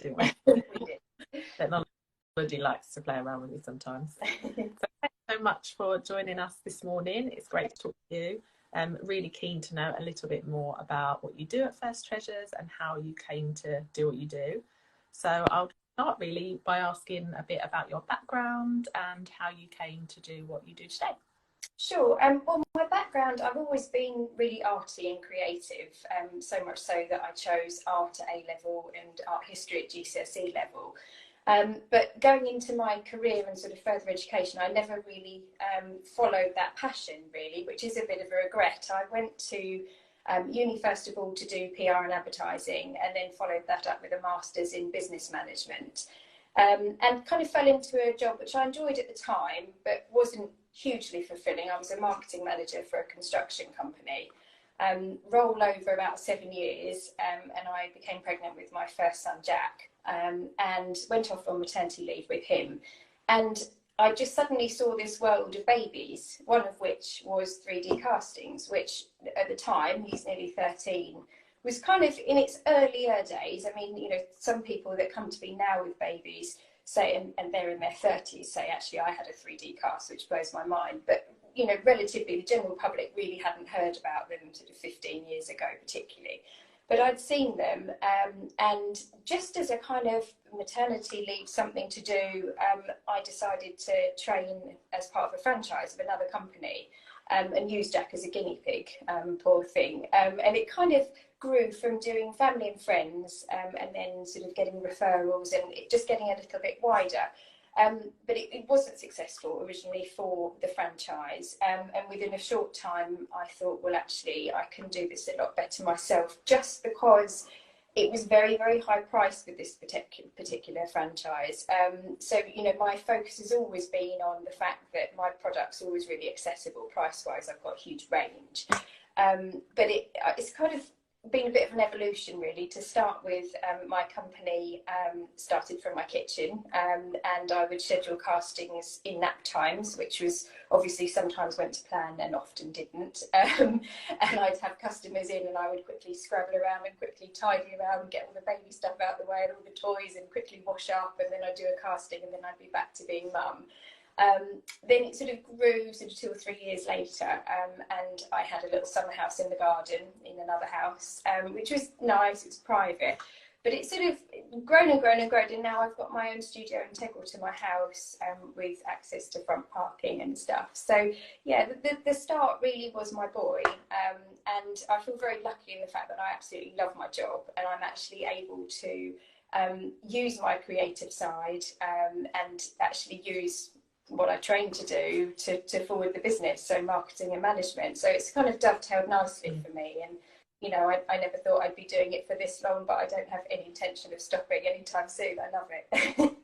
didn't we? We did. Technology likes to play around with me sometimes. So thanks so much for joining us this morning. It's great to talk to you. Really keen to know a little bit more about what you do at First Treasures and how you came to do what you do. So I'll start really by asking a bit about your background and how you came to do what you do today. Sure. Well, my background, I've always been really arty and creative, so much so that I chose art at A level and art history at GCSE level. But going into my career and sort of further education, I never really followed that passion, really, which is a bit of a regret. I went to uni, first of all, to do PR and advertising, and then followed that up with a master's in business management. And kind of fell into a job which I enjoyed at the time, but wasn't hugely fulfilling. I was a marketing manager for a construction company. Roll over about 7 years, and I became pregnant with my first son, Jack, and went off on maternity leave with him. And I just suddenly saw this world of babies, one of which was 3D castings, which at the time, he's nearly 13, was kind of in its earlier days. I mean, you know, some people that come to me now with babies say, and they're in their 30s, say, actually, I had a 3D cast, which blows my mind. But, you know, relatively, the general public really hadn't heard about them sort of 15 years ago, particularly. But I'd seen them, and just as a kind of maternity leave, something to do, I decided to train as part of a franchise of another company, and use Jack as a guinea pig, poor thing. And it kind of grew from doing family and friends, and then sort of getting referrals and it just getting a little bit wider. But it wasn't successful originally for the franchise. And within a short time, I thought, well, actually, I can do this a lot better myself, just because it was very, very high priced with this particular franchise. So, you know, my focus has always been on the fact that my product's always really accessible price-wise. I've got a huge range. But it's kind of been a bit of an evolution, really. To start with, my company started from my kitchen, and I would schedule castings in nap times, which was obviously sometimes went to plan and often didn't. And I'd have customers in and I would quickly scrabble around and quickly tidy around and get all the baby stuff out the way and all the toys and quickly wash up, and then I'd do a casting and then I'd be back to being mum. Then it sort of grew sort of 2 or 3 years later, and I had a little summer house in the garden in another house, which was nice. It was private, but it sort of grown and grown and grown, and now I've got my own studio integral to my house, with access to front parking and stuff. So yeah, the start really was my boy, and I feel very lucky in the fact that I absolutely love my job, and I'm actually able to use my creative side, and actually use what I trained to do to forward the business, so marketing and management. So it's kind of dovetailed nicely for me. And, you know, I never thought I'd be doing it for this long, but I don't have any intention of stopping anytime soon. I love it.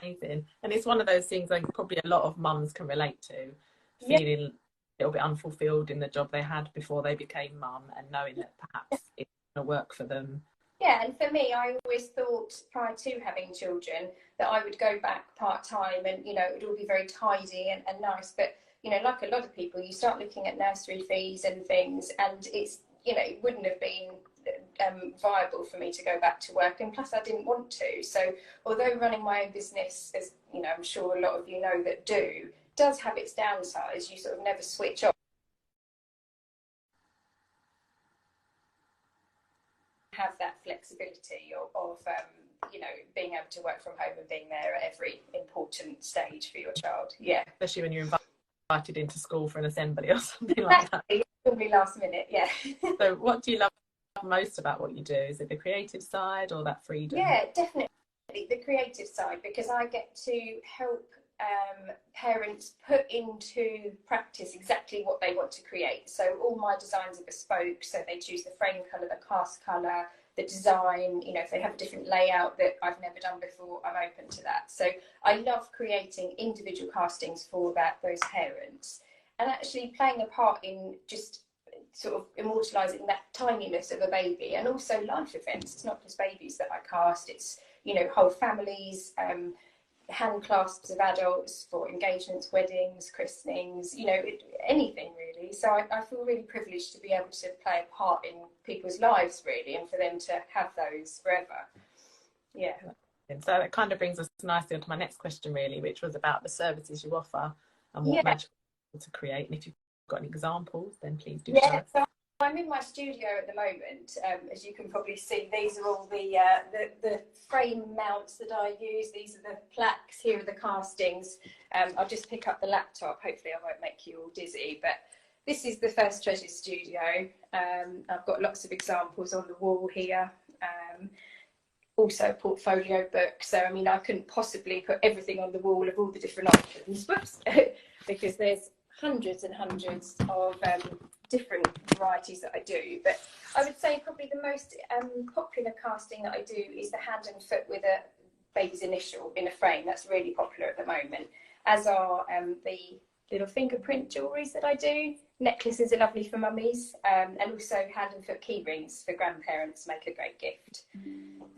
Amazing. And it's one of those things like probably a lot of mums can relate to, feeling a little bit unfulfilled in the job they had before they became mum, and knowing that perhaps it's going to work for them. Yeah, and for me, I always thought prior to having children that I would go back part-time, and, you know, it would all be very tidy and nice. But, you know, like a lot of people, you start looking at nursery fees and things, and it's, you know, it wouldn't have been viable for me to go back to work. And plus I didn't want to. So although running my own business, as you know, I'm sure a lot of you know that do, does have its downsides, you sort of never switch off. Have that flexibility of you know, being able to work from home and being there at every important stage for your child. Yeah, especially when you're invited into school for an assembly or something like that. It will be last minute. Yeah. So what do you love most about what you do? Is it the creative side or that freedom? Yeah, definitely the creative side, because I get to help parents put into practice exactly what they want to create. So all my designs are bespoke, so they choose the frame colour, the cast colour, the design. You know, if they have a different layout that I've never done before, I'm open to that. So I love creating individual castings for those parents, and actually playing a part in just sort of immortalising that tininess of a baby, and also life events. It's not just babies that I cast, it's, you know, whole families, hand clasps of adults for engagements, weddings, christenings, you know, anything really. So I feel really privileged to be able to play a part in people's lives, really, and for them to have those forever. Yeah. And so that kind of brings us nicely onto my next question, really, which was about the services you offer and what Yeah. magic to create. And if you've got any examples, then please do Yeah, share. so I'm in my studio at the moment. As you can probably see, these are all the frame mounts that I use. These are the plaques. Here are the castings. I'll just pick up the laptop. Hopefully I won't make you all dizzy. But this is the First Treasures studio. I've got lots of examples on the wall here. Also a portfolio book. So, I mean, I couldn't possibly put everything on the wall of all the different options. Whoops. Because there's hundreds and hundreds of different varieties that I do, but I would say probably the most popular casting that I do is the hand and foot with a baby's initial in a frame. That's really popular at the moment, as are the little fingerprint jewelleries that I do. Necklaces are lovely for mummies, and also hand and foot key rings for grandparents make a great gift.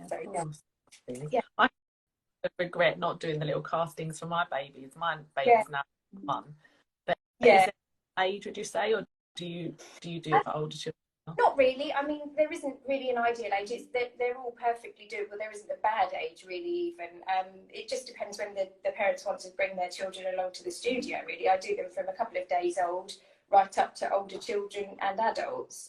So, yeah. I regret not doing the little castings for my babies. My baby's now 1. But is there an age, would you say, or do you do it for older children? Not really. I mean, there isn't really an ideal age. It's they're all perfectly doable. There isn't a bad age, really, even. It just depends when the parents want to bring their children along to the studio, really. I do them from a couple of days old right up to older children and adults.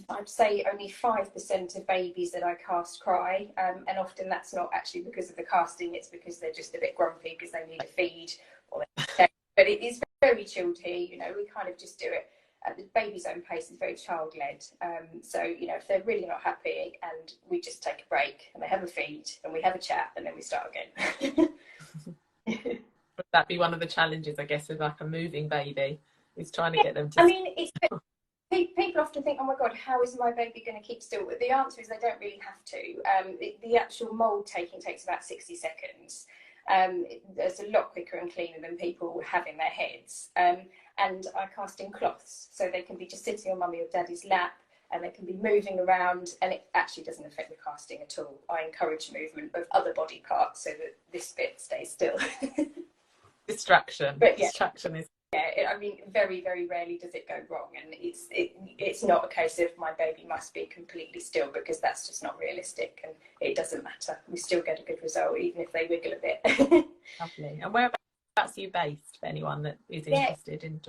I'd say only 5% of babies that I cast cry, and often that's not actually because of the casting, it's because they're just a bit grumpy because they need a feed. But it is very chilled here, you know, we kind of just do it at the baby's own pace. Is very child-led. So, you know, if they're really not happy, and we just take a break and they have a feed and we have a chat and then we start again. Would that be one of the challenges, I guess, with like a moving baby, is trying to get them to... I mean, people often think, oh my God, how is my baby going to keep still? But the answer is they don't really have to. The actual mould taking takes about 60 seconds. It's a lot quicker and cleaner than people have in their heads. And I cast in cloths, so they can be just sitting on mummy or daddy's lap, and they can be moving around, and it actually doesn't affect the casting at all. I encourage movement of other body parts so that this bit stays still. Distraction. But yeah. Distraction is... Yeah, I mean, very, very rarely does it go wrong, and it's not a case of my baby must be completely still, because that's just not realistic, and it doesn't matter. We still get a good result, even if they wiggle a bit. Lovely. And whereabouts are you based, for anyone that is interested in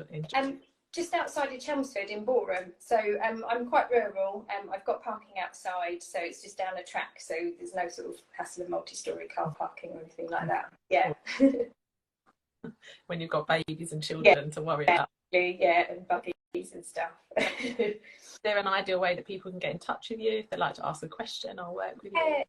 just outside of Chelmsford in Boreham. So I'm quite rural. I've got parking outside, so it's just down a track, so there's no sort of hassle of multi-storey car parking or anything like that. Yeah. When you've got babies and children to worry about. Yeah, and buggies and stuff. Is there an ideal way that people can get in touch with you if they'd like to ask a question or work with you?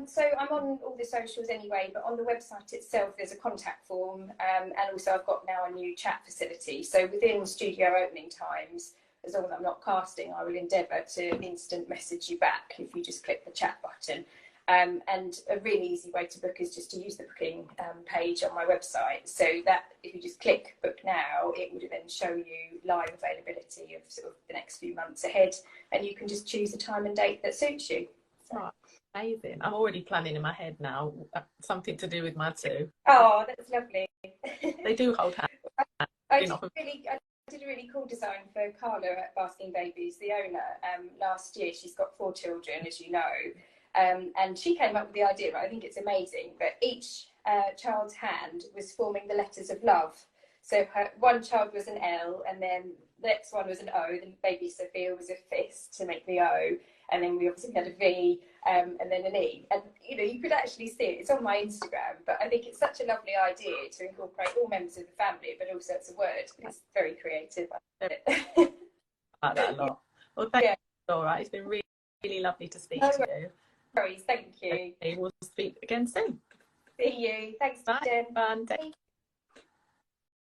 So I'm on all the socials anyway, but on the website itself there's a contact form, and also I've got now a new chat facility. So within studio opening times, as long as I'm not casting, I will endeavour to instant message you back if you just click the chat button. And a really easy way to book is just to use the booking page on my website. So that if you just click book now, it would then show you live availability of sort of the next few months ahead, and you can just choose a time and date that suits you. So. Oh, amazing. I'm already planning in my head now something to do with my 2. Oh, that's lovely. They do hold hands. I did a really cool design for Carla at Basking Babies, the owner, last year. She's got 4 children, as you know. And she came up with the idea, I think it's amazing, but each child's hand was forming the letters of love. So one child was an L, and then the next one was an O, then baby Sophia was a fist to make the O, and then we obviously had a V, and then an E. And, you know, you could actually see it. It's on my Instagram, but I think it's such a lovely idea to incorporate all members of the family, but also it's a word. It's very creative. I like that a lot. Well, thank you, Laura. It's been really, really lovely to speak to you. Thank you. Okay, we'll speak again soon. See you. Thanks, Bye. Jen. Fun day.